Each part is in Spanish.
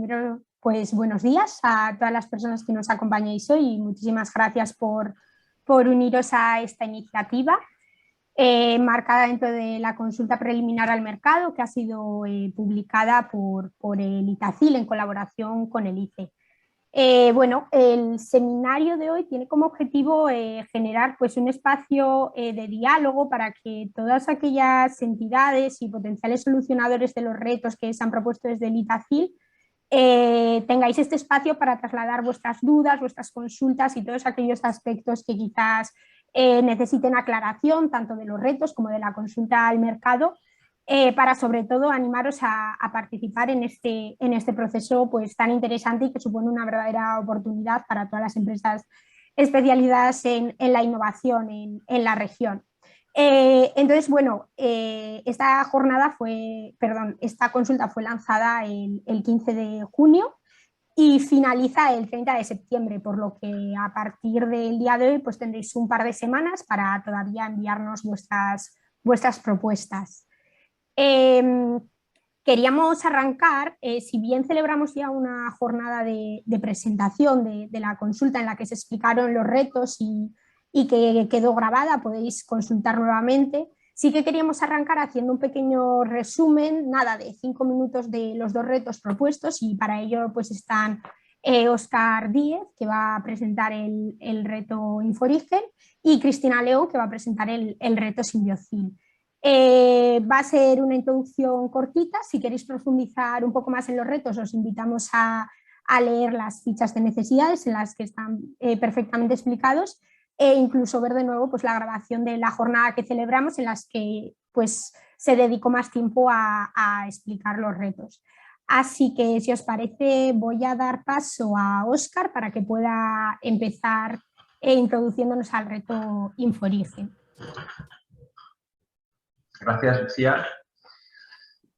primero, pues buenos días a todas las personas que nos acompañáis hoy y muchísimas gracias por uniros a esta iniciativa marcada dentro de la consulta preliminar al mercado que ha sido publicada por el ITACIL en colaboración con el ICE. Bueno, el seminario de hoy tiene como objetivo generar pues, un espacio de diálogo para que todas aquellas entidades y potenciales solucionadores de los retos que se han propuesto desde el ITACIL tengáis este espacio para trasladar vuestras dudas, vuestras consultas y todos aquellos aspectos que quizás necesiten aclaración tanto de los retos como de la consulta al mercado. Para sobre todo animaros a participar en este proceso pues, tan interesante y que supone una verdadera oportunidad para todas las empresas especializadas en la innovación en la región. Entonces, bueno, esta consulta fue lanzada el 15 de junio y finaliza el 30 de septiembre, por lo que a partir del día de hoy pues, tendréis un par de semanas para todavía enviarnos vuestras propuestas. Queríamos arrancar, si bien celebramos ya una jornada de presentación de la consulta en la que se explicaron los retos y que quedó grabada, podéis consultar nuevamente, sí que queríamos arrancar haciendo un pequeño resumen, nada, de 5 minutos de los dos retos propuestos y para ello pues están Óscar Díez, que va a presentar el reto Inforigen, y Cristina León, que va a presentar el reto Simbiocil. Va a ser una introducción cortita. Si queréis profundizar un poco más en los retos, os invitamos a leer las fichas de necesidades en las que están perfectamente explicados e incluso ver de nuevo pues, la grabación de la jornada que celebramos en las que pues, se dedicó más tiempo a explicar los retos. Así que si os parece voy a dar paso a Óscar para que pueda empezar introduciéndonos al reto Inforigen. Gracias, Lucía.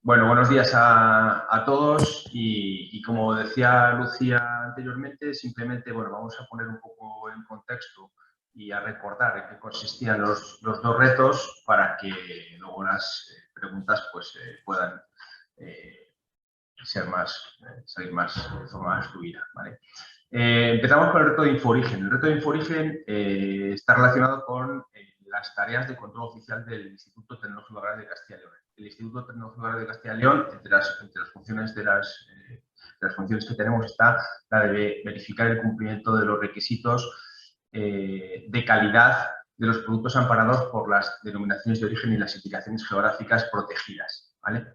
Bueno, buenos días a todos y como decía Lucía anteriormente, simplemente bueno, vamos a poner un poco en contexto y a recordar en qué consistían los dos retos para que luego las preguntas pues, puedan salir más de forma más fluida, ¿vale? Empezamos con el reto de Inforigen. El reto de Inforigen está relacionado con las tareas de control oficial del Instituto Tecnológico Agrario de Castilla y León. El Instituto Tecnológico Agrario de Castilla y León, entre las funciones de las funciones que tenemos está la de verificar el cumplimiento de los requisitos de calidad de los productos amparados por las denominaciones de origen y las indicaciones geográficas protegidas, ¿vale?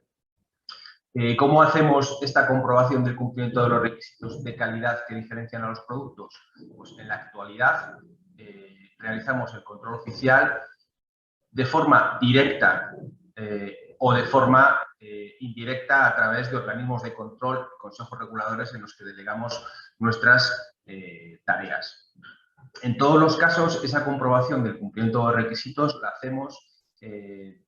¿Cómo hacemos esta comprobación del cumplimiento de los requisitos de calidad que diferencian a los productos? Pues en la actualidad realizamos el control oficial de forma directa o de forma indirecta a través de organismos de control, consejos reguladores en los que delegamos nuestras tareas. En todos los casos, esa comprobación del cumplimiento de requisitos la hacemos en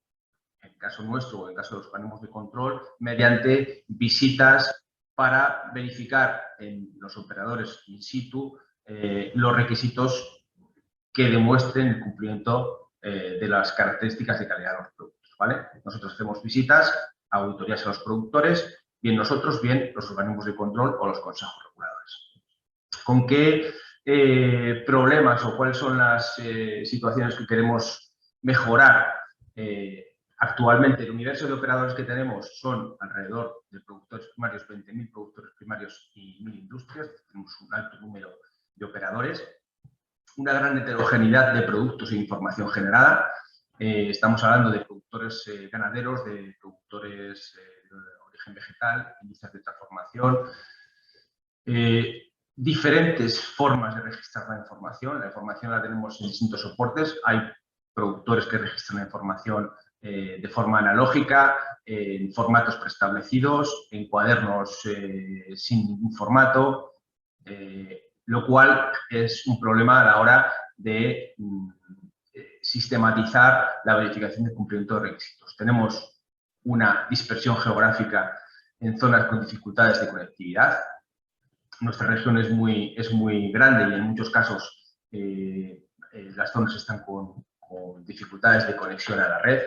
el caso nuestro o en el caso de los organismos de control, mediante visitas para verificar en los operadores in situ los requisitos que demuestren el cumplimiento de las características de calidad de los productos, ¿vale? Nosotros hacemos visitas, auditorías a los productores, bien nosotros, bien los organismos de control o los consejos reguladores. ¿Con qué problemas o cuáles son las situaciones que queremos mejorar? Actualmente el universo de operadores que tenemos son alrededor de productores primarios, 20.000 productores primarios y 1.000 industrias. Tenemos un alto número de operadores, una gran heterogeneidad de productos e información generada. Estamos hablando de productores ganaderos, de productores de origen vegetal, industrias de transformación, diferentes formas de registrar la información. La información la tenemos en distintos soportes. Hay productores que registran la información de forma analógica, en formatos preestablecidos, en cuadernos sin ningún formato, lo cual es un problema a la hora de sistematizar la verificación de cumplimiento de requisitos. Tenemos una dispersión geográfica en zonas con dificultades de conectividad. Nuestra región es muy grande y en muchos casos las zonas están con dificultades de conexión a la red.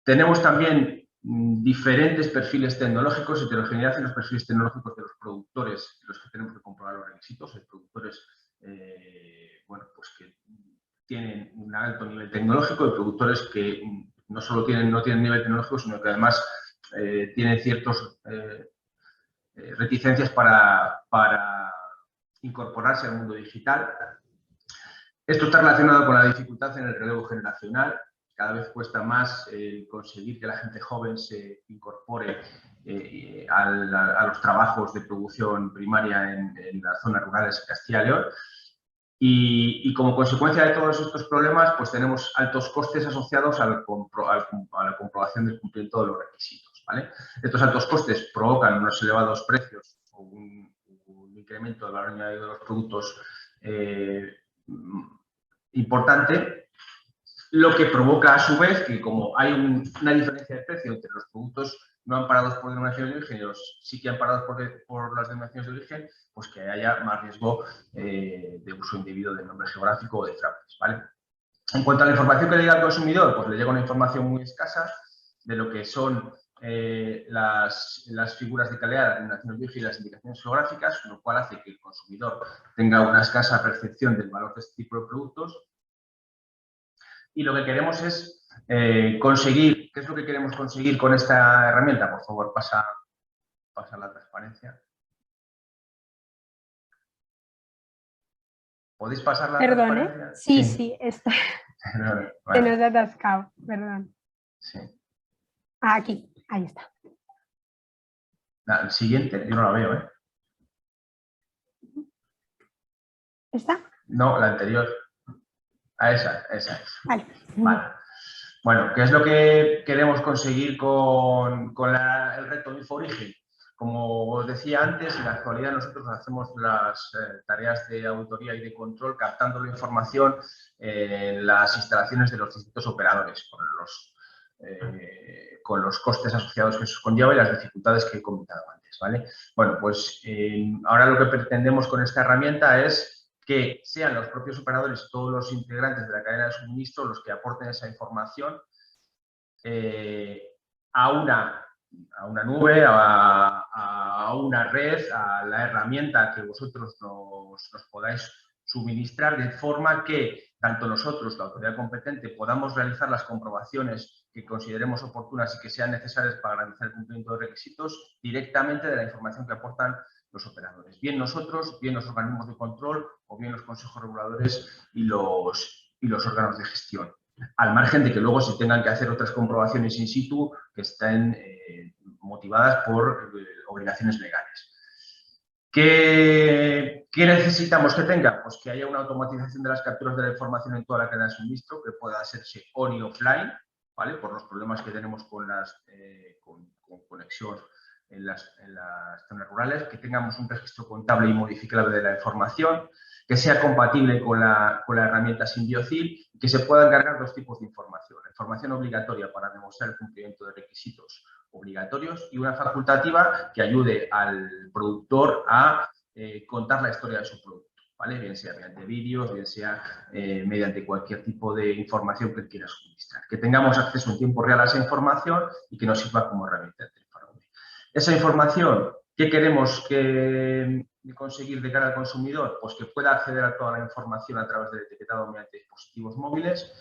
Tenemos también diferentes perfiles tecnológicos, heterogeneidad en los perfiles tecnológicos de los productores, los que tenemos que comprobar los requisitos. Hay productores bueno, pues que tienen un alto nivel tecnológico, y productores que no solo no tienen nivel tecnológico, sino que además tienen ciertas reticencias para incorporarse al mundo digital. Esto está relacionado con la dificultad en el relevo generacional. Cada vez cuesta más conseguir que la gente joven se incorpore a los trabajos de producción primaria en las zonas rurales de Castilla y León. Y como consecuencia de todos estos problemas, pues tenemos altos costes asociados a la comprobación del cumplimiento de los requisitos, ¿vale? Estos altos costes provocan unos elevados precios o un incremento del valor añadido de los productos importante, lo que provoca a su vez que, como hay una diferencia de precio entre los productos no amparados por denominaciones de origen y los sí que amparados por las denominaciones de origen, pues que haya más riesgo de uso indebido del nombre geográfico o de fraudes, ¿vale? En cuanto a la información que le llega al consumidor, pues le llega una información muy escasa de lo que son las figuras de calidad, las denominaciones de origen y las indicaciones geográficas, lo cual hace que el consumidor tenga una escasa percepción del valor de este tipo de productos. Y lo que queremos es conseguir, ¿qué es lo que queremos conseguir con esta herramienta? Por favor, pasa la transparencia. ¿Podéis pasar la transparencia? Sí, sí, está. Vale. Se nos ha atascado, perdón. Sí. Aquí, ahí está. El siguiente, yo no la veo, ¿eh? ¿Está? No, la anterior. Esa es. Vale. Vale. Bueno, ¿qué es lo que queremos conseguir con el reto InfoOrigen? Como os decía antes, en la actualidad nosotros hacemos las tareas de auditoría y de control captando la información en las instalaciones de los distintos operadores, con los costes asociados que eso conlleva y las dificultades que he comentado antes, ¿vale? Bueno, pues ahora lo que pretendemos con esta herramienta es que sean los propios operadores, todos los integrantes de la cadena de suministro, los que aporten esa información a una nube, a una red, a la herramienta que vosotros nos podáis suministrar, de forma que tanto nosotros, la autoridad competente, podamos realizar las comprobaciones que consideremos oportunas y que sean necesarias para garantizar el cumplimiento de requisitos directamente de la información que aportan los operadores. Bien nosotros, bien los organismos de control o bien los consejos reguladores y los órganos de gestión. Al margen de que luego se tengan que hacer otras comprobaciones in situ que estén motivadas por obligaciones legales. ¿Qué necesitamos que tenga? Pues que haya una automatización de las capturas de la información en toda la cadena de suministro, que pueda hacerse on y offline, ¿vale? Por los problemas que tenemos con conexión en las zonas rurales, que tengamos un registro contable y modificable de la información, que sea compatible con la herramienta Symbiocil, que se puedan cargar dos tipos de información. La información obligatoria para demostrar el cumplimiento de requisitos obligatorios y una facultativa que ayude al productor a contar la historia de su producto, ¿vale? Bien sea mediante vídeos, bien sea mediante cualquier tipo de información que quiera suministrar. Que tengamos acceso en tiempo real a esa información y que nos sirva como herramienta de fraude. Esa información, ¿qué queremos conseguir de cara al consumidor? Pues que pueda acceder a toda la información a través del etiquetado mediante dispositivos móviles,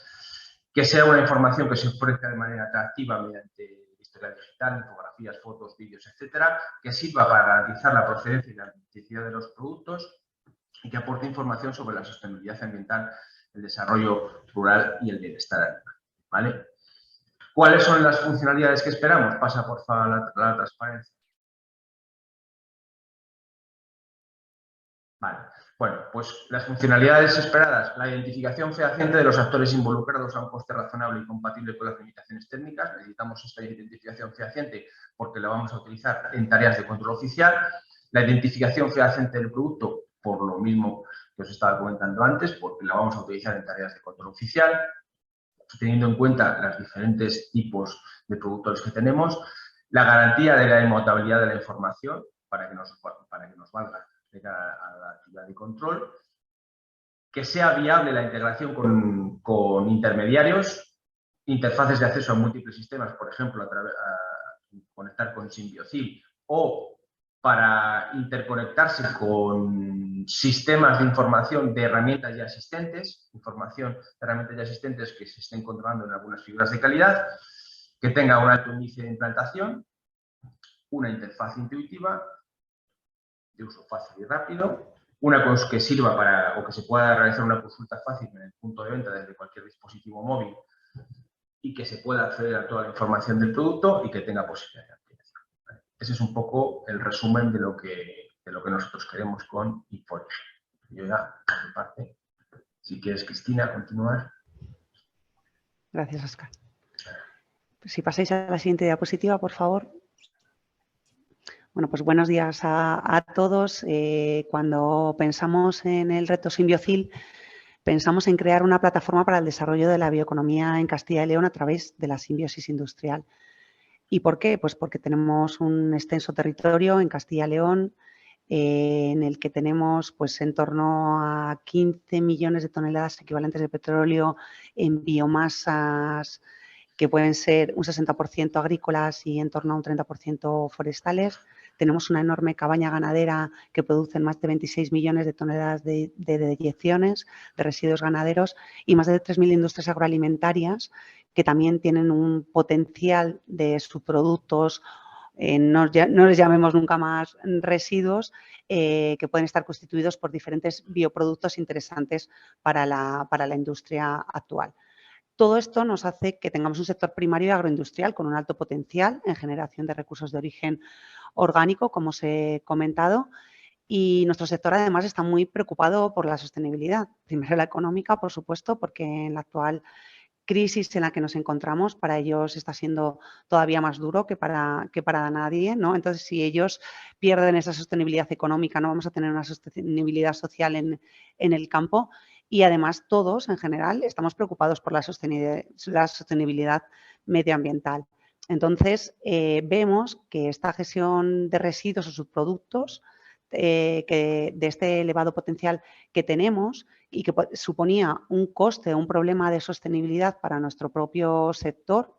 que sea una información que se ofrezca de manera atractiva mediante historial digital, infografías, fotos, vídeos, etcétera, que sirva para garantizar la procedencia y la autenticidad de los productos y que aporte información sobre la sostenibilidad ambiental, el desarrollo rural y el bienestar animal, ¿vale? ¿Cuáles son las funcionalidades que esperamos? Pasa, por favor, la transparencia. Vale. Bueno, pues las funcionalidades esperadas, la identificación fehaciente de los actores involucrados a un coste razonable y compatible con las limitaciones técnicas. Necesitamos esta identificación fehaciente porque la vamos a utilizar en tareas de control oficial. La identificación fehaciente del producto, por lo mismo que os estaba comentando antes, porque la vamos a utilizar en tareas de control oficial, teniendo en cuenta los diferentes tipos de productores que tenemos. La garantía de la inmutabilidad de la información para que nos valga de cara a la actividad de control, que sea viable la integración con intermediarios, interfaces de acceso a múltiples sistemas, por ejemplo, conectar con Symbiocil o para interconectarse con sistemas de información de herramientas ya existentes, información de herramientas ya existentes que se estén controlando en algunas figuras de calidad, que tenga un alto índice de implantación, una interfaz intuitiva, de uso fácil y rápido, una que sirva para o que se pueda realizar una consulta fácil en el punto de venta desde cualquier dispositivo móvil y que se pueda acceder a toda la información del producto y que tenga posibilidad de ampliación. Ese es un poco el resumen de lo que nosotros queremos con Inforige. Yo ya, por mi parte, si quieres, Cristina, continuar. Gracias, Óscar. Si pasáis a la siguiente diapositiva, por favor. Bueno, pues buenos días a todos. Cuando pensamos en el reto Symbiocil, pensamos en crear una plataforma para el desarrollo de la bioeconomía en Castilla y León a través de la simbiosis industrial. ¿Y por qué? Pues porque tenemos un extenso territorio en Castilla y León en el que tenemos pues en torno a 15 millones de toneladas equivalentes de petróleo en biomasas que pueden ser un 60% agrícolas y en torno a un 30% forestales. Tenemos una enorme cabaña ganadera que produce más de 26 millones de toneladas de deyecciones, de residuos ganaderos y más de 3.000 industrias agroalimentarias que también tienen un potencial de subproductos, no les llamemos nunca más residuos, que pueden estar constituidos por diferentes bioproductos interesantes para la industria actual. Todo esto nos hace que tengamos un sector primario y agroindustrial con un alto potencial en generación de recursos de origen orgánico, como os he comentado, y nuestro sector además está muy preocupado por la sostenibilidad. Primero la económica, por supuesto, porque en la actual crisis en la que nos encontramos, para ellos está siendo todavía más duro que para nadie, ¿no? Entonces, si ellos pierden esa sostenibilidad económica, no vamos a tener una sostenibilidad social en el campo. Y además todos, en general, estamos preocupados por la sostenibilidad medioambiental. Entonces, vemos que esta gestión de residuos o subproductos que de este elevado potencial que tenemos y que suponía un coste, un problema de sostenibilidad para nuestro propio sector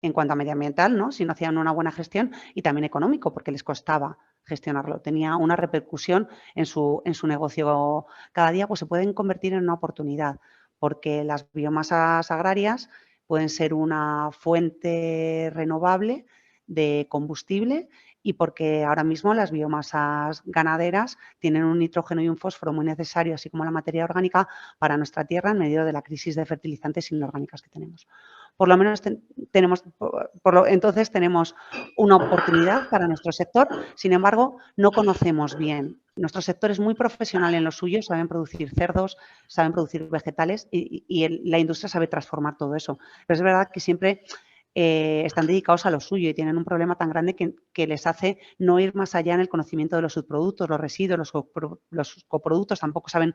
en cuanto a medioambiental, ¿no? Si no hacían una buena gestión, y también económico, porque les costaba gestionarlo. Tenía una repercusión en su negocio. Cada día pues, se pueden convertir en una oportunidad, porque las biomasas agrarias pueden ser una fuente renovable de combustible y porque ahora mismo las biomasas ganaderas tienen un nitrógeno y un fósforo muy necesario, así como la materia orgánica, para nuestra tierra en medio de la crisis de fertilizantes inorgánicos que tenemos. Por lo menos entonces tenemos una oportunidad para nuestro sector, sin embargo, no conocemos bien. Nuestro sector es muy profesional en lo suyo, saben producir cerdos, saben producir vegetales y la industria sabe transformar todo eso. Pero es verdad que siempre están dedicados a lo suyo y tienen un problema tan grande que les hace no ir más allá en el conocimiento de los subproductos, los residuos, los coproductos, tampoco saben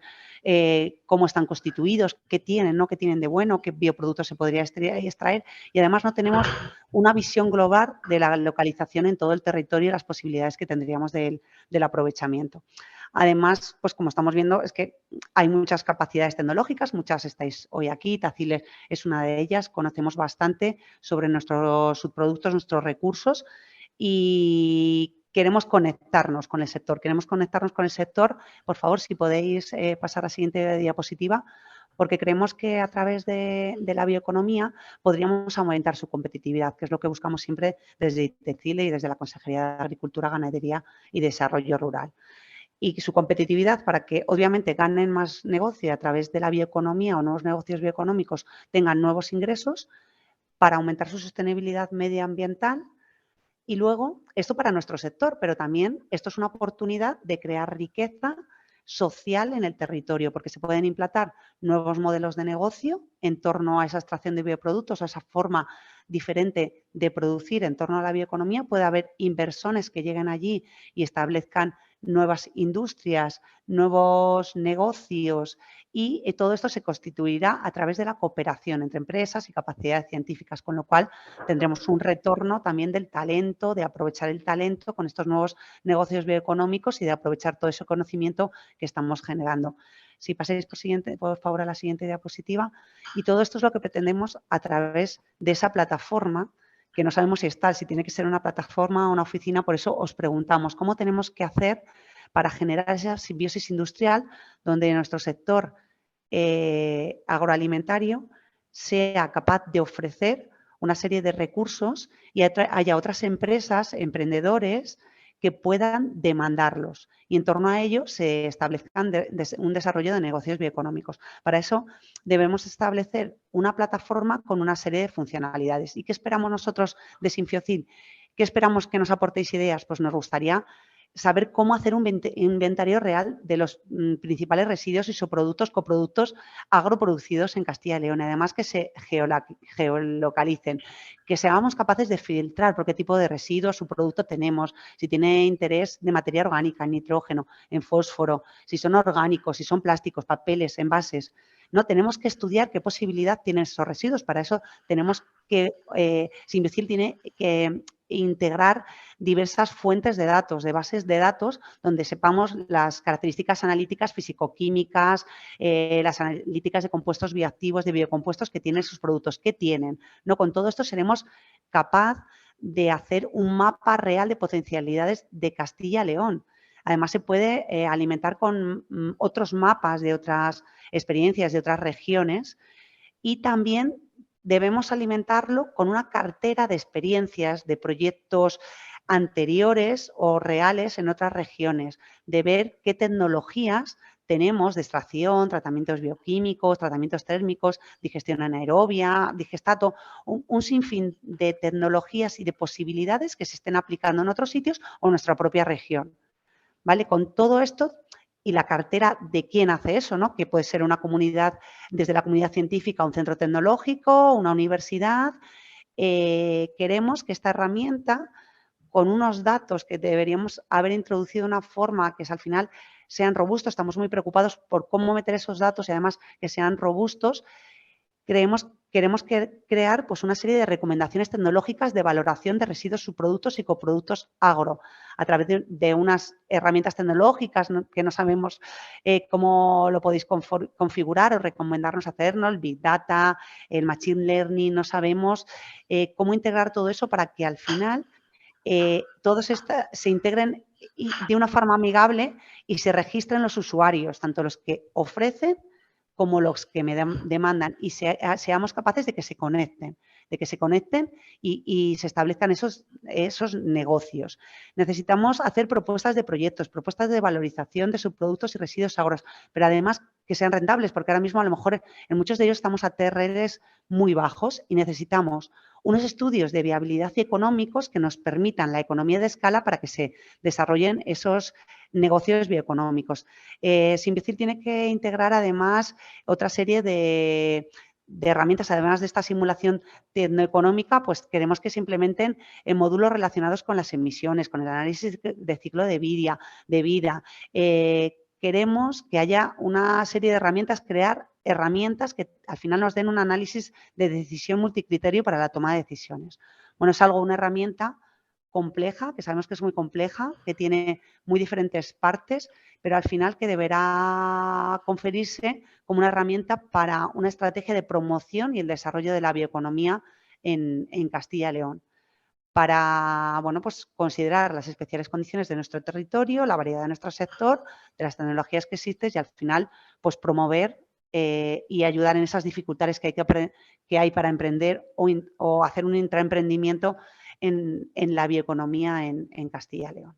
cómo están constituidos, qué tienen, ¿no? Qué tienen de bueno, qué bioproductos se podría extraer y además no tenemos una visión global de la localización en todo el territorio y las posibilidades que tendríamos del aprovechamiento. Además, pues como estamos viendo, es que hay muchas capacidades tecnológicas, muchas estáis hoy aquí, Tacil es una de ellas, conocemos bastante sobre nuestros subproductos, nuestros recursos y queremos conectarnos con el sector. Por favor, si podéis pasar a la siguiente diapositiva, porque creemos que a través de la bioeconomía podríamos aumentar su competitividad, que es lo que buscamos siempre desde ITECILE y desde la Consejería de Agricultura, Ganadería y Desarrollo Rural. Y su competitividad para que obviamente ganen más negocio a través de la bioeconomía o nuevos negocios bioeconómicos tengan nuevos ingresos para aumentar su sostenibilidad medioambiental y luego esto para nuestro sector, pero también esto es una oportunidad de crear riqueza social en el territorio porque se pueden implantar nuevos modelos de negocio en torno a esa extracción de bioproductos, a esa forma diferente de producir en torno a la bioeconomía. Puede haber inversores que lleguen allí y establezcan nuevas industrias, nuevos negocios y todo esto se constituirá a través de la cooperación entre empresas y capacidades científicas, con lo cual tendremos un retorno también del talento, de aprovechar el talento con estos nuevos negocios bioeconómicos y de aprovechar todo ese conocimiento que estamos generando. Si pasáis por favor a la siguiente diapositiva. Y todo esto es lo que pretendemos a través de esa plataforma que no sabemos si es tal, si tiene que ser una plataforma o una oficina. Por eso os preguntamos cómo tenemos que hacer para generar esa simbiosis industrial donde nuestro sector agroalimentario sea capaz de ofrecer una serie de recursos y haya otras empresas, emprendedores, que puedan demandarlos y en torno a ello se establezcan un desarrollo de negocios bioeconómicos. Para eso debemos establecer una plataforma con una serie de funcionalidades. ¿Y qué esperamos nosotros de Sinfiocil? ¿Qué esperamos que nos aportéis ideas? Pues nos gustaría saber cómo hacer un inventario real de los principales residuos y subproductos, coproductos agroproducidos en Castilla y León. Además, que se geolocalicen, que seamos capaces de filtrar por qué tipo de residuos, subproducto tenemos, si tiene interés de materia orgánica, en nitrógeno, en fósforo, si son orgánicos, si son plásticos, papeles, envases. No, tenemos que estudiar qué posibilidad tienen esos residuos. Para eso tenemos que, Sinfiocil tiene que integrar diversas fuentes de datos, de bases de datos, donde sepamos las características analíticas físico-químicas, las analíticas de compuestos bioactivos, de biocompuestos que tienen sus productos, qué tienen. ¿No? Con todo esto seremos capaz de hacer un mapa real de potencialidades de Castilla y León. Además, se puede alimentar con otros mapas de otras experiencias, de otras regiones, y también debemos alimentarlo con una cartera de experiencias, de proyectos anteriores o reales en otras regiones, de ver qué tecnologías tenemos de extracción, tratamientos bioquímicos, tratamientos térmicos, digestión anaerobia, digestato, un sinfín de tecnologías y de posibilidades que se estén aplicando en otros sitios o en nuestra propia región. ¿Vale? Con todo esto y la cartera de quién hace eso, ¿no? Que puede ser una comunidad, desde la comunidad científica, un centro tecnológico, una universidad. Queremos que esta herramienta, con unos datos que deberíamos haber introducido de una forma que al final sean robustos, estamos muy preocupados por cómo meter esos datos y además que sean robustos. Queremos crear pues, una serie de recomendaciones tecnológicas de valoración de residuos, subproductos y coproductos agro a través de unas herramientas tecnológicas, ¿no? Que no sabemos cómo lo podéis configurar o recomendarnos hacerlo, el Big Data, el Machine Learning, no sabemos cómo integrar todo eso para que al final todos se integren de una forma amigable y se registren los usuarios, tanto los que ofrecen como los que me demandan, y seamos capaces de que se conecten y se establezcan esos negocios. Necesitamos hacer propuestas de proyectos, propuestas de valorización de subproductos y residuos agros, pero además que sean rentables, porque ahora mismo a lo mejor en muchos de ellos estamos a TRLs muy bajos y necesitamos unos estudios de viabilidad y económicos que nos permitan la economía de escala para que se desarrollen esos negocios bioeconómicos. Sinfiocil tiene que integrar además otra serie de herramientas, además de esta simulación tecnoeconómica, pues queremos que se implementen en módulos relacionados con las emisiones, con el análisis de ciclo de vida. Queremos que haya una serie de herramientas, crear herramientas que al final nos den un análisis de decisión multicriterio para la toma de decisiones. Bueno, es una herramienta compleja, que sabemos que es muy compleja, que tiene muy diferentes partes, pero al final que deberá conferirse como una herramienta para una estrategia de promoción y el desarrollo de la bioeconomía en Castilla y León. Para, bueno, pues considerar las especiales condiciones de nuestro territorio, la variedad de nuestro sector, de las tecnologías que existen y al final pues promover y ayudar en esas dificultades que hay para emprender o hacer un intraemprendimiento en la bioeconomía en Castilla y León.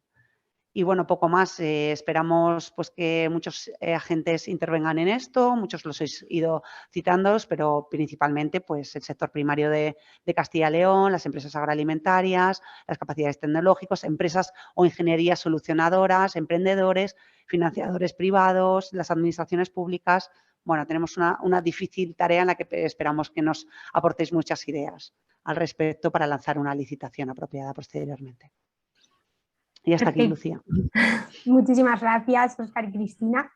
Y bueno, poco más. Esperamos pues, que muchos agentes intervengan en esto, muchos los he ido citando, pero principalmente pues, el sector primario de Castilla y León, las empresas agroalimentarias, las capacidades tecnológicas, empresas o ingenierías solucionadoras, emprendedores, financiadores privados, las administraciones públicas. Bueno, tenemos una difícil tarea en la que esperamos que nos aportéis muchas ideas al respecto para lanzar una licitación apropiada posteriormente. Y hasta aquí, Lucía. Muchísimas gracias, Óscar y Cristina.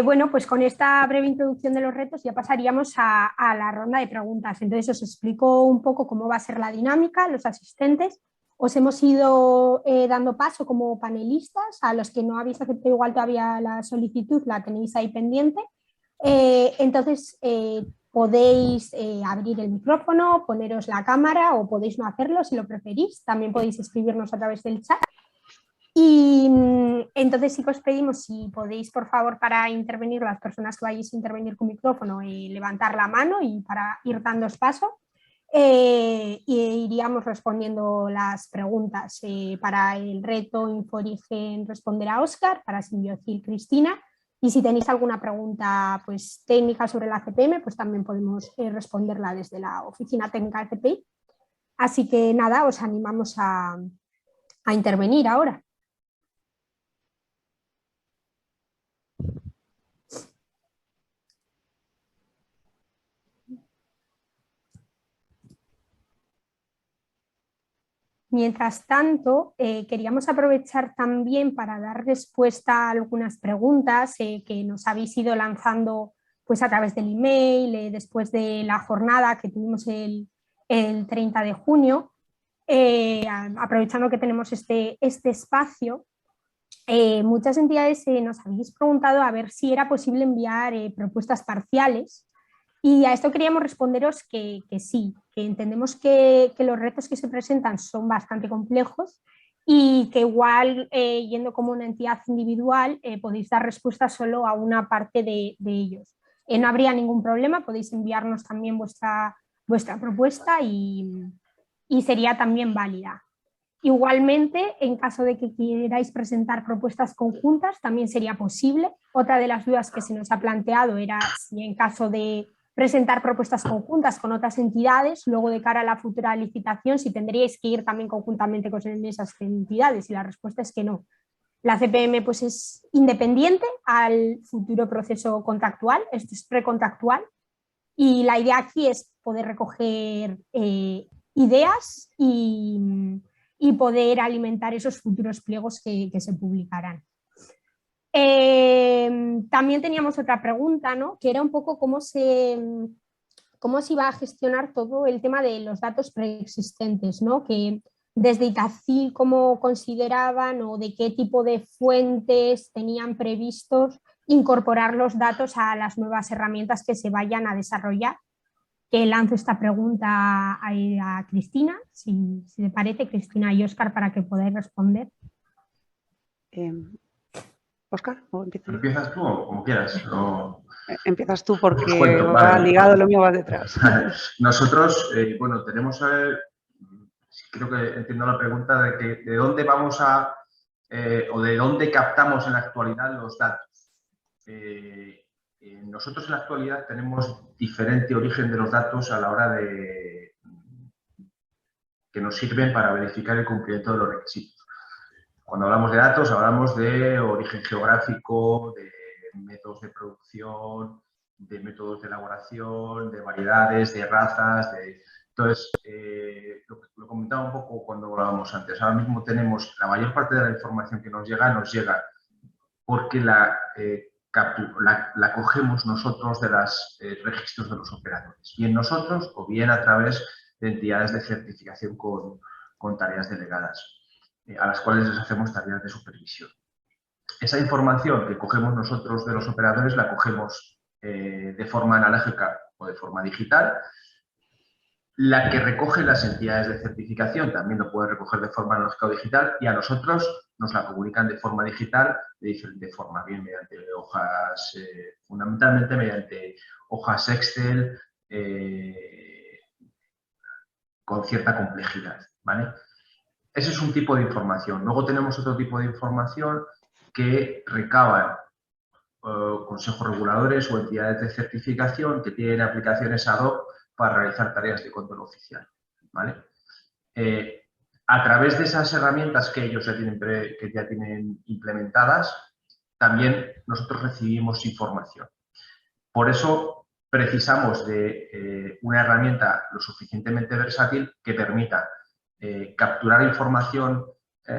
Bueno, pues con esta breve introducción de los retos ya pasaríamos a la ronda de preguntas. Entonces os explico un poco cómo va a ser la dinámica, los asistentes. Os hemos ido dando paso como panelistas, a los que no habéis aceptado igual todavía la solicitud, la tenéis ahí pendiente. Entonces podéis abrir el micrófono, poneros la cámara o podéis no hacerlo si lo preferís. También podéis escribirnos a través del chat. Y entonces sí que os pedimos si podéis, por favor, para intervenir, las personas que vayáis a intervenir con micrófono, levantar la mano y para ir dándos paso. Y iríamos respondiendo las preguntas. Para el reto Inforigen responderá a Óscar, para Simbiocil Cristina, y si tenéis alguna pregunta pues, técnica sobre la CPM, pues también podemos responderla desde la oficina técnica de CPI. Así que nada, os animamos a intervenir ahora. Mientras tanto, queríamos aprovechar también para dar respuesta a algunas preguntas que nos habéis ido lanzando pues, a través del email, después de la jornada que tuvimos el 30 de junio. Aprovechando que tenemos este espacio, muchas entidades nos habéis preguntado a ver si era posible enviar propuestas parciales. Y a esto queríamos responderos que sí, que entendemos que los retos que se presentan son bastante complejos y que igual, yendo como una entidad individual, podéis dar respuesta solo a una parte de ellos. No habría ningún problema, podéis enviarnos también vuestra propuesta y sería también válida. Igualmente, en caso de que queráis presentar propuestas conjuntas, también sería posible. Otra de las dudas que se nos ha planteado era si en caso de presentar propuestas conjuntas con otras entidades, luego de cara a la futura licitación, si tendríais que ir también conjuntamente con esas entidades, y la respuesta es que no. La CPM pues, es independiente al futuro proceso contractual, esto es precontractual, y la idea aquí es poder recoger ideas y poder alimentar esos futuros pliegos que se publicarán. También teníamos otra pregunta, ¿no? Que era un poco cómo se iba a gestionar todo el tema de los datos preexistentes, ¿no? Que desde Itacil cómo consideraban o de qué tipo de fuentes tenían previstos incorporar los datos a las nuevas herramientas que se vayan a desarrollar. Que lanzo esta pregunta a Cristina, si te parece, Cristina y Óscar, para que podáis responder. Óscar, ¿o empiezo? ¿Empiezas tú o como quieras? O... Empiezas tú porque cuento, va vale. ligado, lo mío va detrás. Nosotros, bueno, tenemos, creo que entiendo la pregunta de que de dónde vamos a, o de dónde captamos en la actualidad los datos. Nosotros en la actualidad tenemos diferente origen de los datos a la hora de que nos sirven para verificar el cumplimiento de los requisitos. Cuando hablamos de datos, hablamos de origen geográfico, de métodos de producción, de métodos de elaboración, de variedades, de razas. Entonces, lo comentaba un poco cuando hablábamos antes. Ahora mismo tenemos la mayor parte de la información que nos llega porque la cogemos nosotros de los registros de los operadores. Bien nosotros o bien a través de entidades de certificación con tareas delegadas, a las cuales les hacemos tareas de supervisión. Esa información que cogemos nosotros de los operadores la cogemos de forma analógica o de forma digital. La que recoge las entidades de certificación también lo puede recoger de forma analógica o digital, y a nosotros nos la comunican de forma digital, de diferente forma, bien mediante hojas, fundamentalmente mediante hojas Excel con cierta complejidad, ¿vale? Ese es un tipo de información. Luego tenemos otro tipo de información que recaban consejos reguladores o entidades de certificación que tienen aplicaciones ad hoc para realizar tareas de control oficial, ¿vale? A través de esas herramientas que ellos ya tienen implementadas, también nosotros recibimos información. Por eso precisamos de una herramienta lo suficientemente versátil que permita capturar información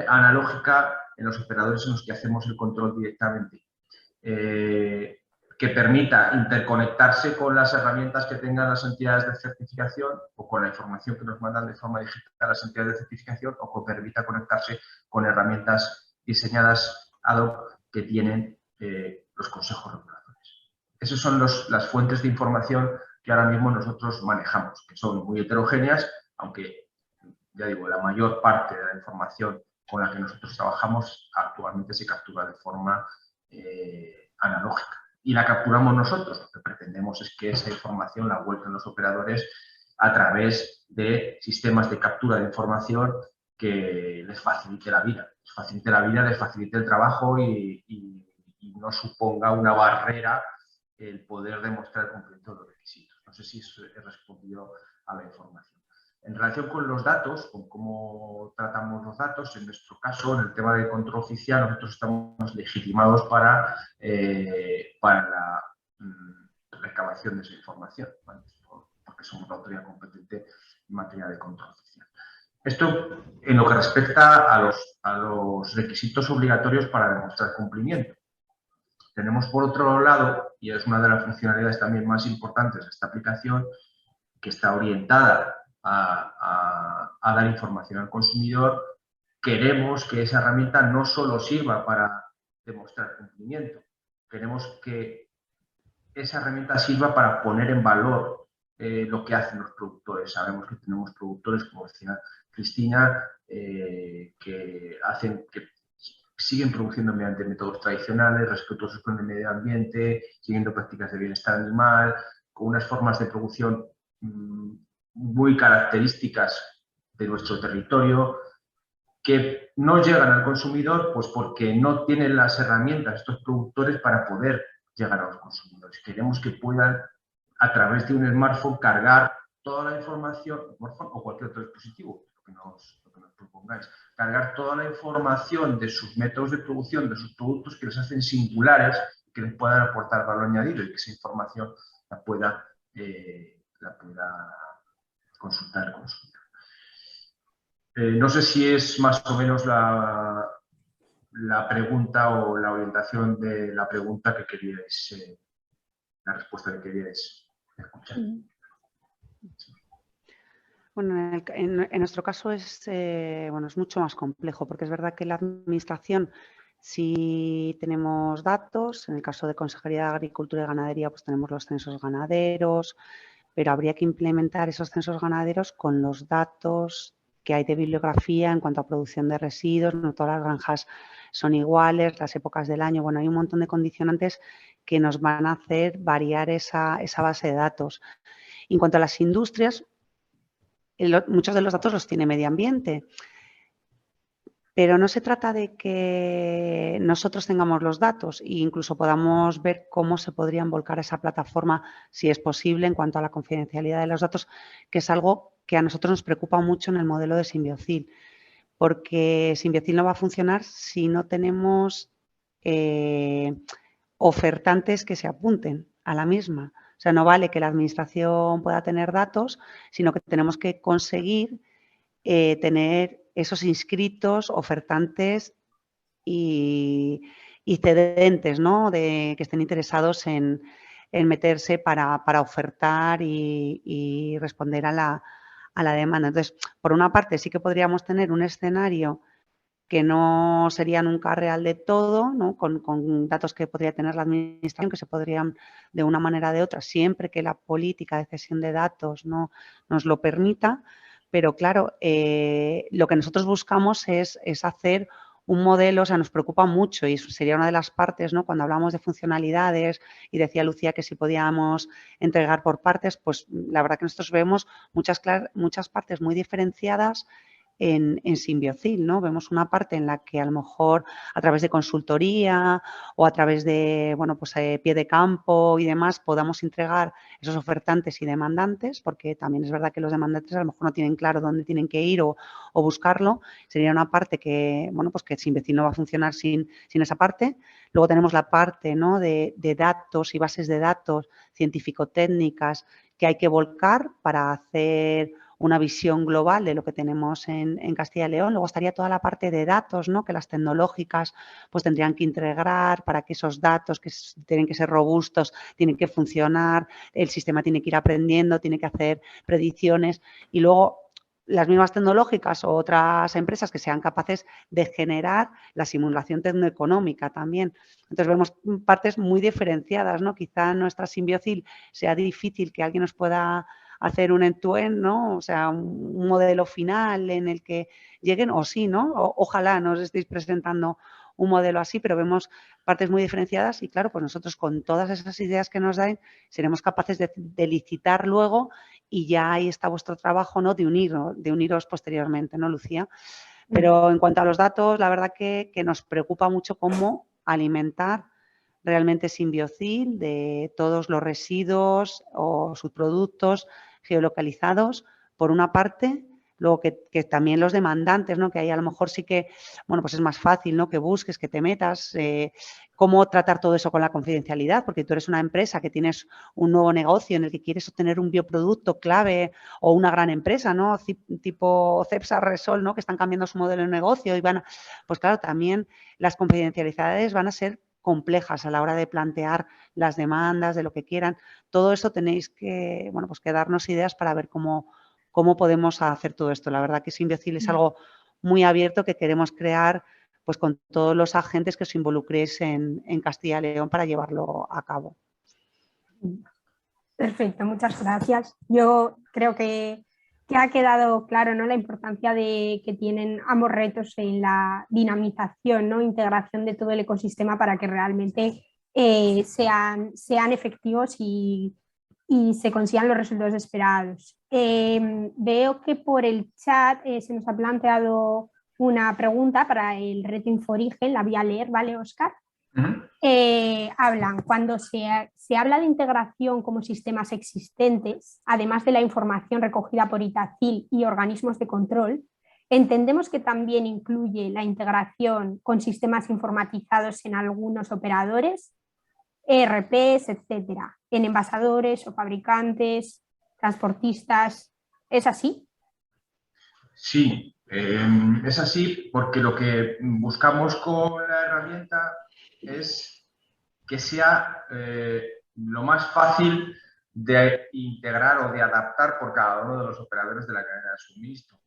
analógica en los operadores en los que hacemos el control directamente, que permita interconectarse con las herramientas que tengan las entidades de certificación o con la información que nos mandan de forma digital las entidades de certificación, o que permita conectarse con herramientas diseñadas ad hoc que tienen los consejos reguladores. Esas son las fuentes de información que ahora mismo nosotros manejamos, que son muy heterogéneas, aunque, ya digo, la mayor parte de la información con la que nosotros trabajamos actualmente se captura de forma analógica. Y la capturamos nosotros. Lo que pretendemos es que esa información la vuelquen los operadores a través de sistemas de captura de información que les facilite la vida. Les facilite el trabajo y no suponga una barrera el poder demostrar el cumplimiento de los requisitos. No sé si he respondido a la información. En relación con los datos, con cómo tratamos los datos, en nuestro caso, en el tema de control oficial, nosotros estamos legitimados para la recabación de esa información, ¿vale? Porque somos la autoridad competente en materia de control oficial. Esto en lo que respecta a los requisitos obligatorios para demostrar cumplimiento. Tenemos por otro lado, y es una de las funcionalidades también más importantes de esta aplicación, que está orientada a dar información al consumidor. Queremos que esa herramienta no solo sirva para demostrar cumplimiento, queremos que esa herramienta sirva para poner en valor lo que hacen los productores. Sabemos que tenemos productores, como decía Cristina, que siguen produciendo mediante métodos tradicionales, respetuosos con el medio ambiente, siguiendo prácticas de bienestar animal, con unas formas de producción muy características de nuestro territorio, que no llegan al consumidor pues porque no tienen las herramientas estos productores para poder llegar a los consumidores. Queremos que puedan, a través de un smartphone, cargar toda la información, smartphone o cualquier otro dispositivo, lo que nos propongáis, cargar toda la información de sus métodos de producción, de sus productos que les hacen singulares, que les puedan aportar valor añadido y que esa información la pueda consultar el consumidor. No sé si es más o menos la pregunta o la orientación de la pregunta que queríais, la respuesta que queríais escuchar. Bueno, en nuestro caso es mucho más complejo, porque es verdad que la administración sí tenemos datos. En el caso de Consejería de Agricultura y Ganadería, pues tenemos los censos ganaderos, pero habría que implementar esos censos ganaderos con los datos que hay de bibliografía en cuanto a producción de residuos. No todas las granjas son iguales, las épocas del año. Bueno, hay un montón de condicionantes que nos van a hacer variar esa base de datos. En cuanto a las industrias, muchos de los datos los tiene medio ambiente, pero no se trata de que nosotros tengamos los datos e incluso podamos ver cómo se podrían volcar a esa plataforma, si es posible, en cuanto a la confidencialidad de los datos, que es algo que a nosotros nos preocupa mucho en el modelo de Symbiocil, porque Symbiocil no va a funcionar si no tenemos ofertantes que se apunten a la misma. O sea, no vale que la administración pueda tener datos, sino que tenemos que conseguir tener esos inscritos, ofertantes y cedentes, ¿no? Que estén interesados en meterse para ofertar y responder a la demanda. Entonces, por una parte, sí que podríamos tener un escenario que no sería nunca real de todo, ¿no? Con datos que podría tener la administración, que se podrían de una manera o de otra, siempre que la política de cesión de datos no nos lo permita. Pero claro, lo que nosotros buscamos es hacer un modelo, o sea, nos preocupa mucho y eso sería una de las partes, ¿no? Cuando hablamos de funcionalidades y decía Lucía que si podíamos entregar por partes, pues la verdad que nosotros vemos muchas partes muy diferenciadas en Symbiocil, ¿no? Vemos una parte en la que a lo mejor a través de consultoría o a través de, pie de campo y demás podamos entregar esos ofertantes y demandantes, porque también es verdad que los demandantes a lo mejor no tienen claro dónde tienen que ir o buscarlo. Sería una parte que, que Symbiocil no va a funcionar sin esa parte. Luego tenemos la parte, ¿no? de datos y bases de datos científico-técnicas que hay que volcar para hacer una visión global de lo que tenemos en Castilla y León. Luego estaría toda la parte de datos, ¿no? Que las tecnológicas pues tendrían que integrar para que esos datos, que tienen que ser robustos, tienen que funcionar, el sistema tiene que ir aprendiendo, tiene que hacer predicciones. Y luego las mismas tecnológicas o otras empresas que sean capaces de generar la simulación tecnoeconómica también. Entonces vemos partes muy diferenciadas, ¿no? Quizá en nuestra Symbiocil sea difícil que alguien nos pueda hacer un end-to-end, ¿no? O sea, un modelo final en el que lleguen, o sí, ¿no? Ojalá nos estéis presentando un modelo así, pero vemos partes muy diferenciadas y claro, pues nosotros con todas esas ideas que nos dan seremos capaces de licitar luego y ya ahí está vuestro trabajo, ¿no? De uniros posteriormente, ¿no, Lucía? Pero en cuanto a los datos, la verdad que nos preocupa mucho cómo alimentar realmente Symbiocil de todos los residuos o subproductos geolocalizados, por una parte. Luego que también los demandantes, ¿no? Que ahí a lo mejor sí que, bueno, pues es más fácil, ¿no? Que busques, que te metas, cómo tratar todo eso con la confidencialidad, porque tú eres una empresa que tienes un nuevo negocio en el que quieres obtener un bioproducto clave o una gran empresa, ¿no? Tipo Cepsa, Resol, ¿no? Que están cambiando su modelo de negocio y pues claro, también las confidencialidades van a ser complejas a la hora de plantear las demandas, de lo que quieran. Todo eso tenéis que, bueno, pues que darnos ideas para ver cómo podemos hacer todo esto. La verdad que Symbiocil es algo muy abierto que queremos crear pues con todos los agentes que os involucréis en Castilla y León para llevarlo a cabo. Perfecto, muchas gracias. Yo creo que ha quedado claro, ¿no? La importancia de que tienen ambos retos en la dinamización, ¿no? Integración de todo el ecosistema para que realmente sean efectivos y se consigan los resultados esperados. Veo que por el chat se nos ha planteado una pregunta para el reto Inforigen, la voy a leer, ¿vale, Óscar? Hablan, cuando se habla de integración como sistemas existentes, además de la información recogida por Itacil y organismos de control, entendemos que también incluye la integración con sistemas informatizados en algunos operadores, ERPs, etcétera, en envasadores o fabricantes, transportistas. ¿Es así? Sí, es así porque lo que buscamos con la herramienta es que sea lo más fácil de integrar o de adaptar por cada uno de los operadores de la cadena de suministro.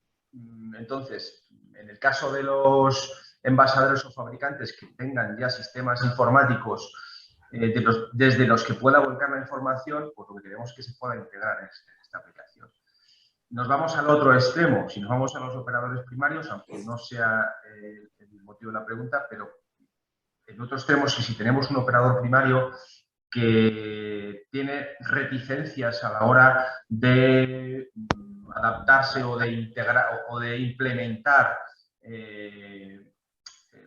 Entonces, en el caso de los envasadores o fabricantes que tengan ya sistemas informáticos desde los que pueda volcar la información, pues lo que queremos es que se pueda integrar en esta aplicación. Nos vamos al otro extremo, si nos vamos a los operadores primarios, aunque no sea el motivo de la pregunta, pero el otro extremo es que si tenemos un operador primario que tiene reticencias a la hora de adaptarse o de integrar o de implementar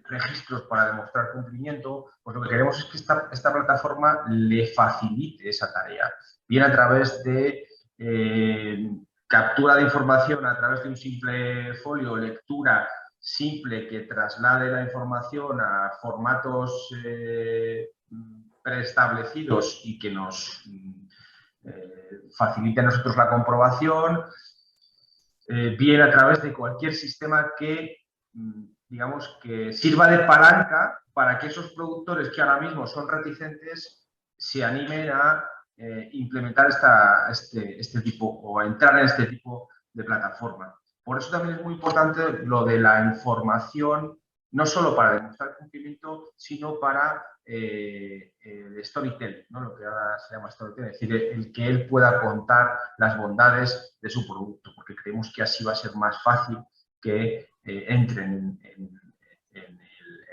registros para demostrar cumplimiento, pues lo que queremos es que esta plataforma le facilite esa tarea, bien a través de captura de información a través de un simple folio, lectura simple que traslade la información a formatos preestablecidos y que nos facilite a nosotros la comprobación, bien a través de cualquier sistema que, digamos, que sirva de palanca para que esos productores que ahora mismo son reticentes se animen a implementar este tipo o a entrar en este tipo de plataforma. Por eso también es muy importante lo de la información, no solo para demostrar cumplimiento, sino para el storytelling, ¿no? Lo que ahora se llama storytelling, es decir, el que él pueda contar las bondades de su producto, porque creemos que así va a ser más fácil que entren en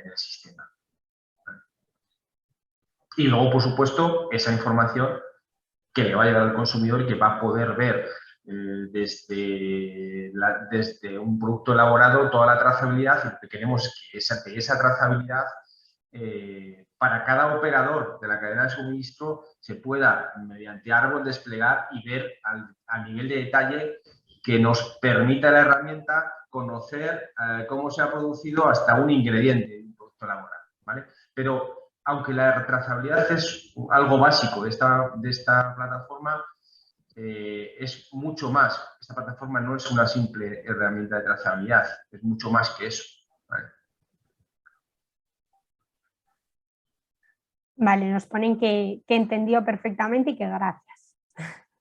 el sistema. Y luego, por supuesto, esa información que le va a llegar al consumidor y que va a poder ver desde un producto elaborado toda la trazabilidad, y lo que queremos es que esa trazabilidad para cada operador de la cadena de suministro se pueda, mediante árbol, desplegar y ver al nivel de detalle que nos permita la herramienta conocer cómo se ha producido hasta un ingrediente de un producto elaborado, ¿vale? Pero aunque la trazabilidad es algo básico de esta plataforma, es mucho más. Esta plataforma no es una simple herramienta de trazabilidad, es mucho más que eso, ¿vale? Vale, nos ponen que entendió perfectamente y que gracias.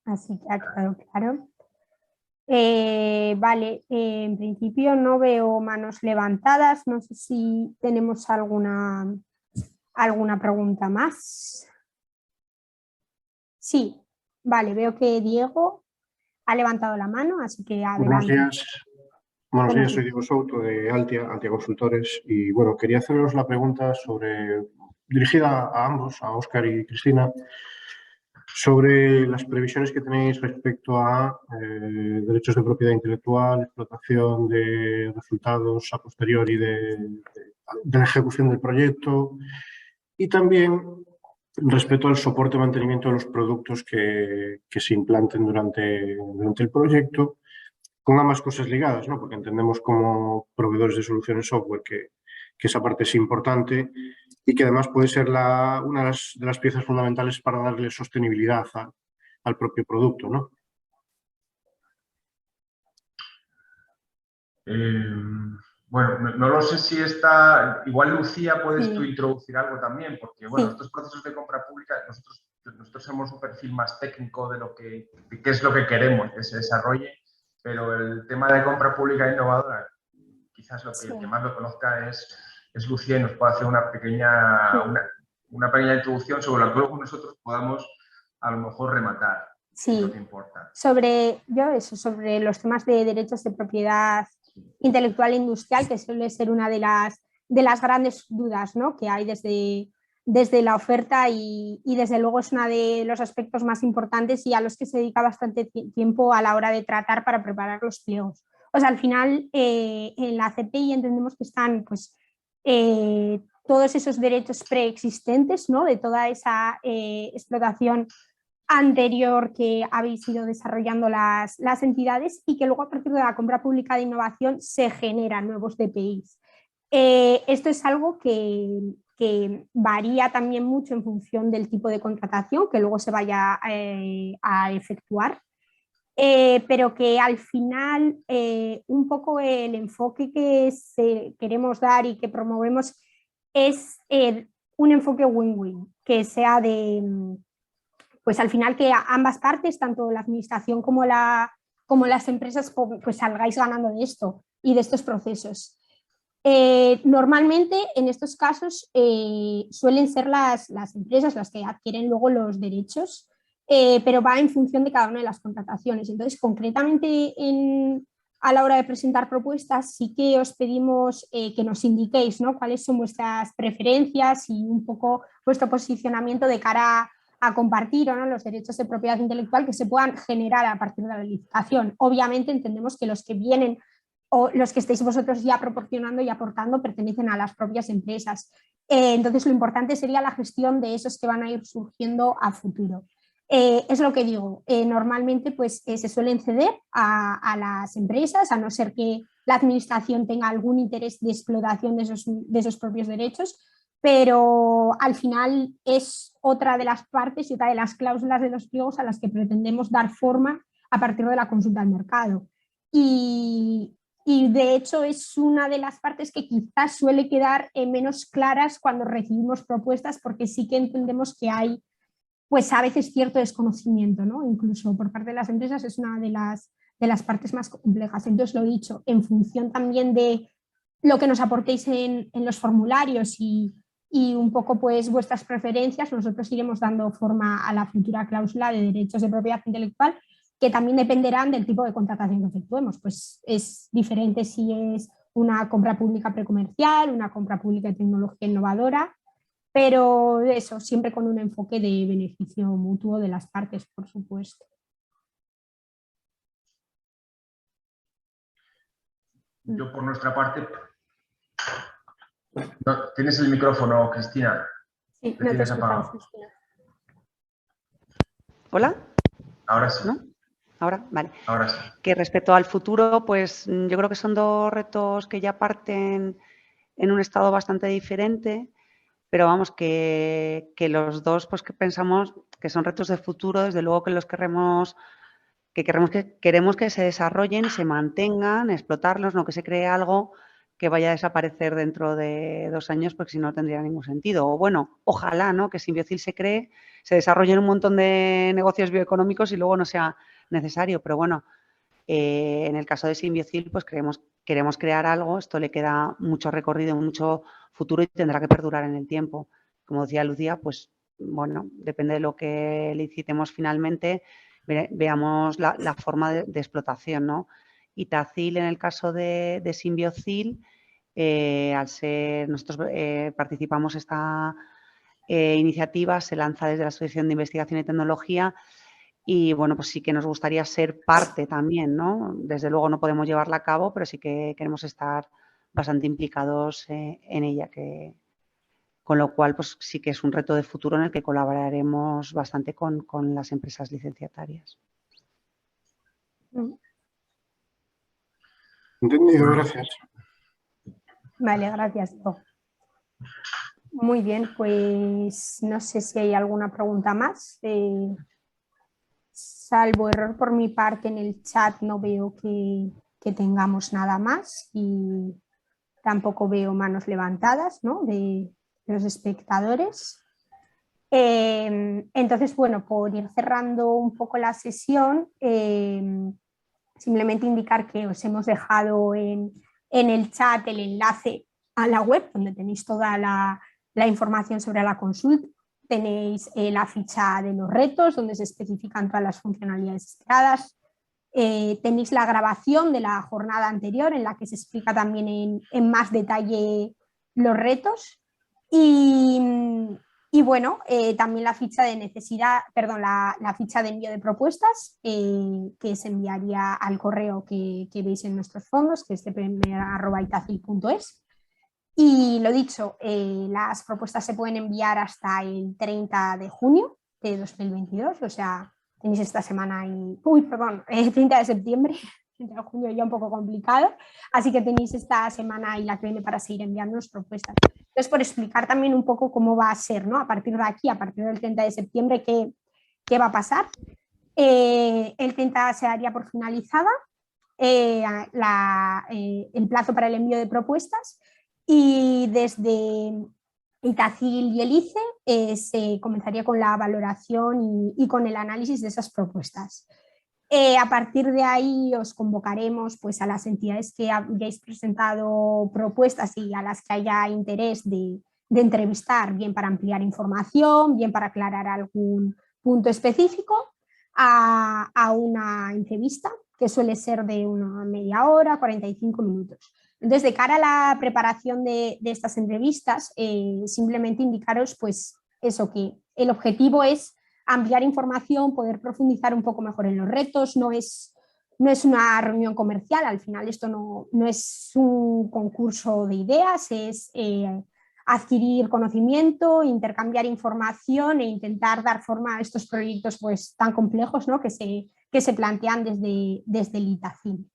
Así que ha quedado claro. Vale, en principio no veo manos levantadas. No sé si tenemos alguna pregunta más. Sí, vale, veo que Diego ha levantado la mano, así que adelante. Buenos días, soy Diego Souto de Altia Consultores y bueno, quería haceros la pregunta dirigida a ambos, a Óscar y Cristina, sobre las previsiones que tenéis respecto a derechos de propiedad intelectual, explotación de resultados a posteriori de la ejecución del proyecto y también respecto al soporte y mantenimiento de los productos que se implanten durante el proyecto, con ambas cosas ligadas, ¿no? Porque entendemos como proveedores de soluciones software que esa parte es importante y que además puede ser una de las piezas fundamentales para darle sostenibilidad al propio producto, ¿no? Bueno, no lo sé si está... Igual, Lucía, puedes tú introducir algo también, porque bueno, estos procesos de compra pública, nosotros somos un perfil más técnico de qué es lo que queremos que se desarrolle, pero el tema de compra pública innovadora, quizás el que más lo conozca es Lucía y nos puede hacer una pequeña introducción sobre la que luego nosotros podamos a lo mejor rematar. Sí, lo que importa. Sobre los temas de derechos de propiedad intelectual e industrial, que suele ser una de las grandes dudas, ¿no?, que hay desde la oferta y desde luego es uno de los aspectos más importantes y a los que se dedica bastante tiempo a la hora de tratar para preparar los pliegos. O sea, al final en la CPI entendemos que están pues, todos esos derechos preexistentes, ¿no?, de toda esa explotación anterior que habéis ido desarrollando las entidades y que luego a partir de la compra pública de innovación se generan nuevos DPIs. Esto es algo que varía también mucho en función del tipo de contratación que luego se vaya a efectuar, pero que al final un poco el enfoque que queremos dar y que promovemos es un enfoque win-win, que sea pues al final que ambas partes, tanto la administración como las empresas, pues salgáis ganando de esto y de estos procesos. Normalmente en estos casos suelen ser las empresas las que adquieren luego los derechos, pero va en función de cada una de las contrataciones. Entonces, concretamente a la hora de presentar propuestas sí que os pedimos que nos indiquéis, ¿no?, cuáles son vuestras preferencias y un poco vuestro posicionamiento de cara a compartir o no los derechos de propiedad intelectual que se puedan generar a partir de la licitación. Obviamente entendemos que los que vienen o los que estéis vosotros ya proporcionando y aportando pertenecen a las propias empresas. Entonces lo importante sería la gestión de esos que van a ir surgiendo a futuro. Es lo que digo, normalmente pues, se suelen ceder a las empresas, a no ser que la administración tenga algún interés de explotación de esos propios derechos, pero al final es otra de las partes y otra de las cláusulas de los pliegos a las que pretendemos dar forma a partir de la consulta al mercado. Y de hecho es una de las partes que quizás suele quedar menos claras cuando recibimos propuestas, porque sí que entendemos que hay pues a veces cierto desconocimiento, ¿no?, incluso por parte de las empresas es una de las partes más complejas. Entonces, lo dicho, en función también de lo que nos aportéis en los formularios y un poco pues vuestras preferencias, nosotros iremos dando forma a la futura cláusula de derechos de propiedad intelectual, que también dependerán del tipo de contratación que efectuemos. Pues es diferente si es una compra pública precomercial, una compra pública de tecnología innovadora, pero eso, siempre con un enfoque de beneficio mutuo de las partes, por supuesto. Yo, por nuestra parte... No, tienes el micrófono, Cristina. Sí, no te escuchamos, Cristina. ¿Hola? Ahora sí. ¿No? ¿Ahora? Vale. Ahora sí. Que respecto al futuro, pues yo creo que son dos retos que ya parten en un estado bastante diferente, pero vamos, que los dos pues que pensamos que son retos de futuro, desde luego que los queremos que se desarrollen, se mantengan, explotarlos, no que se cree algo que vaya a desaparecer dentro de 2 años, porque si no tendría ningún sentido. O bueno, ojalá, ¿no?, que Symbiocil se cree, se desarrollen un montón de negocios bioeconómicos y luego no sea necesario. Pero bueno, En el caso de Symbiocil, pues queremos crear algo, esto le queda mucho recorrido, mucho futuro y tendrá que perdurar en el tiempo. Como decía Lucía, pues bueno, depende de lo que licitemos finalmente, veamos la forma de explotación, ¿no? Itacil, en el caso de Symbiocil, al ser, nosotros participamos esta iniciativa, se lanza desde la Asociación de Investigación y Tecnología y bueno, pues sí que nos gustaría ser parte también, ¿no? Desde luego no podemos llevarla a cabo, pero sí que queremos estar bastante implicados en ella, con lo cual pues sí que es un reto de futuro en el que colaboraremos bastante con las empresas licenciatarias. Entendido, gracias. Vale, gracias. Muy bien, pues no sé si hay alguna pregunta más. Salvo error por mi parte en el chat, no veo que tengamos nada más y tampoco veo manos levantadas, ¿no?, de los espectadores. Entonces, bueno, por ir cerrando un poco la sesión, simplemente indicar que os hemos dejado en el chat el enlace a la web donde tenéis toda la información sobre la consulta. Tenéis la ficha de los retos donde se especifican todas las funcionalidades esperadas. Tenéis la grabación de la jornada anterior en la que se explica también en más detalle los retos. Y bueno, también la ficha de necesidad, perdón, la ficha de envío de propuestas que se enviaría al correo que veis en nuestros fondos, que es cpm@itacil.es. Y lo dicho, las propuestas se pueden enviar hasta el 30 de junio de 2022, o sea, tenéis esta semana y... Uy, perdón, 30 de septiembre, 30 de junio ya un poco complicado, así que tenéis esta semana y la que viene para seguir enviándonos propuestas. Entonces, por explicar también un poco cómo va a ser, ¿no?, a partir de aquí, a partir del 30 de septiembre, qué va a pasar. El 30 se daría por finalizada el plazo para el envío de propuestas y desde Itacil y el ICE se comenzaría con la valoración y con el análisis de esas propuestas. A partir de ahí os convocaremos pues, a las entidades que hayáis presentado propuestas y a las que haya interés de entrevistar, bien para ampliar información, bien para aclarar algún punto específico, a una entrevista que suele ser de una media hora, 45 minutos. Entonces, de cara a la preparación de estas entrevistas, simplemente indicaros pues eso, que el objetivo es ampliar información, poder profundizar un poco mejor en los retos, no es una reunión comercial, al final esto no es un concurso de ideas, es adquirir conocimiento, intercambiar información e intentar dar forma a estos proyectos pues, tan complejos, ¿no?, que se plantean desde el Itacil.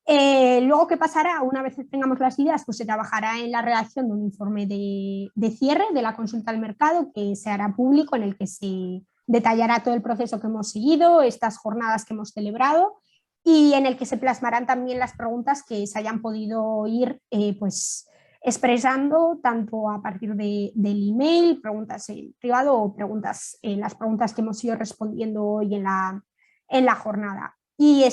Luego, ¿qué pasará? Una vez que tengamos las ideas, pues se trabajará en la redacción de un informe de cierre de la consulta al mercado que se hará público, en el que se detallará todo el proceso que hemos seguido, estas jornadas que hemos celebrado y en el que se plasmarán también las preguntas que se hayan podido ir pues, expresando tanto a partir del email, preguntas en privado o las preguntas que hemos ido respondiendo hoy en la jornada. Y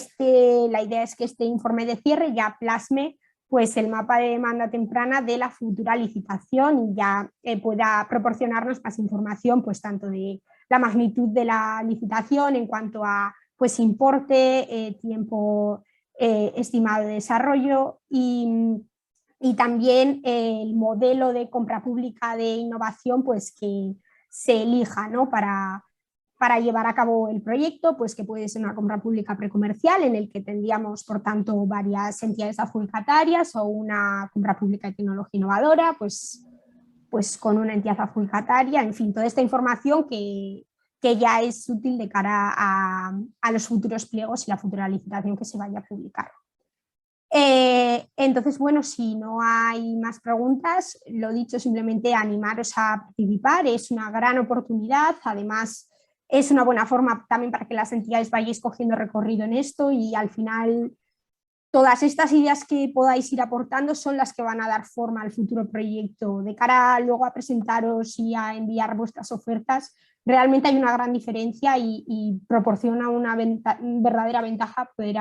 la idea es que este informe de cierre ya plasme pues, el mapa de demanda temprana de la futura licitación y ya pueda proporcionarnos más información pues, tanto de la magnitud de la licitación en cuanto a pues, importe, tiempo estimado de desarrollo y también el modelo de compra pública de innovación pues, que se elija, ¿no?, para llevar a cabo el proyecto, pues que puede ser una compra pública precomercial en el que tendríamos, por tanto, varias entidades adjudicatarias o una compra pública de tecnología innovadora, pues con una entidad adjudicataria, en fin, toda esta información que ya es útil de cara a los futuros pliegos y la futura licitación que se vaya a publicar. Entonces, bueno, si no hay más preguntas, lo dicho, simplemente animaros a participar, es una gran oportunidad, además es una buena forma también para que las entidades vayáis cogiendo recorrido en esto y al final todas estas ideas que podáis ir aportando son las que van a dar forma al futuro proyecto. De cara luego a presentaros y a enviar vuestras ofertas, realmente hay una gran diferencia y proporciona una verdadera ventaja poder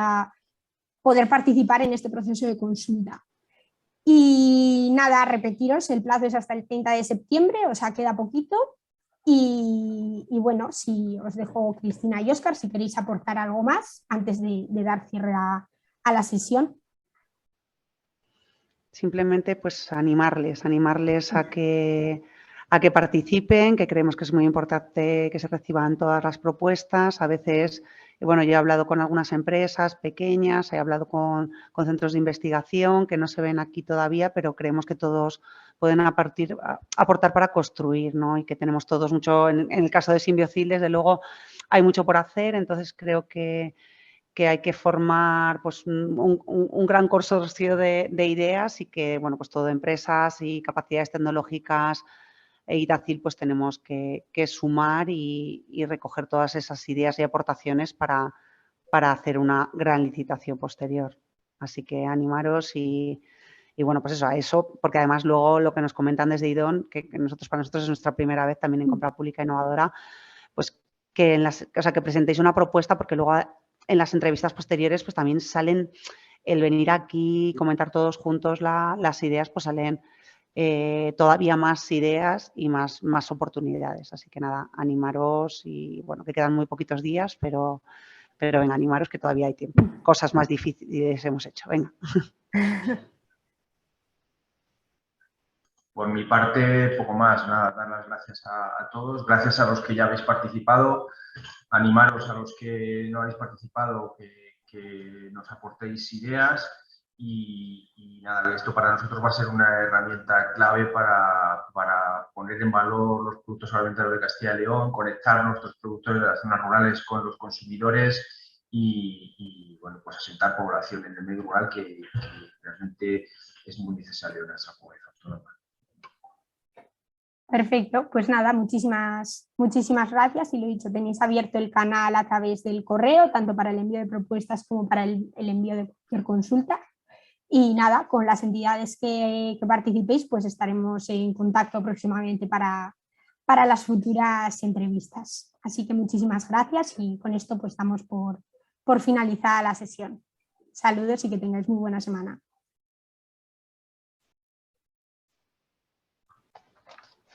poder participar en este proceso de consulta. Y nada, repetiros, el plazo es hasta el 30 de septiembre, o sea, queda poquito. Y bueno, si os dejo Cristina y Óscar, si queréis aportar algo más antes de dar cierre a la sesión. Simplemente pues animarles a que participen, que creemos que es muy importante que se reciban todas las propuestas. A veces, bueno, yo he hablado con algunas empresas pequeñas, he hablado con centros de investigación que no se ven aquí todavía, pero creemos que todos pueden aportar para construir, ¿no? Y que tenemos todos mucho, en el caso de Simbiocil, desde luego, hay mucho por hacer, entonces creo que hay que formar pues, un gran consorcio de ideas y que, bueno, pues todo empresas y capacidades tecnológicas e IDACIL pues tenemos que sumar y recoger todas esas ideas y aportaciones para hacer una gran licitación posterior. Así que animaros y bueno, pues eso, a eso, porque además luego lo que nos comentan desde IDON, que para nosotros es nuestra primera vez también en compra pública innovadora, pues que, que presentéis una propuesta, porque luego en las entrevistas posteriores pues también salen, el venir aquí, comentar todos juntos las ideas, pues salen todavía más ideas y más oportunidades. Así que nada, animaros y bueno, que quedan muy poquitos días, pero venga, animaros que todavía hay tiempo. Cosas más difíciles hemos hecho, venga. Por mi parte, poco más, nada, dar las gracias a todos, gracias a los que ya habéis participado, animaros a los que no habéis participado que nos aportéis ideas y nada, esto para nosotros va a ser una herramienta clave para poner en valor los productos agroalimentarios de Castilla y León, conectar nuestros productores de las zonas rurales con los consumidores y bueno, pues asentar población en el medio rural que realmente es muy necesario en nuestra comunidad autónoma. Perfecto, pues nada, muchísimas gracias. Y lo dicho, tenéis abierto el canal a través del correo, tanto para el envío de propuestas como para el envío de cualquier consulta. Y nada, con las entidades que participéis, pues estaremos en contacto próximamente para las futuras entrevistas. Así que muchísimas gracias y con esto pues damos por finalizada la sesión. Saludos y que tengáis muy buena semana.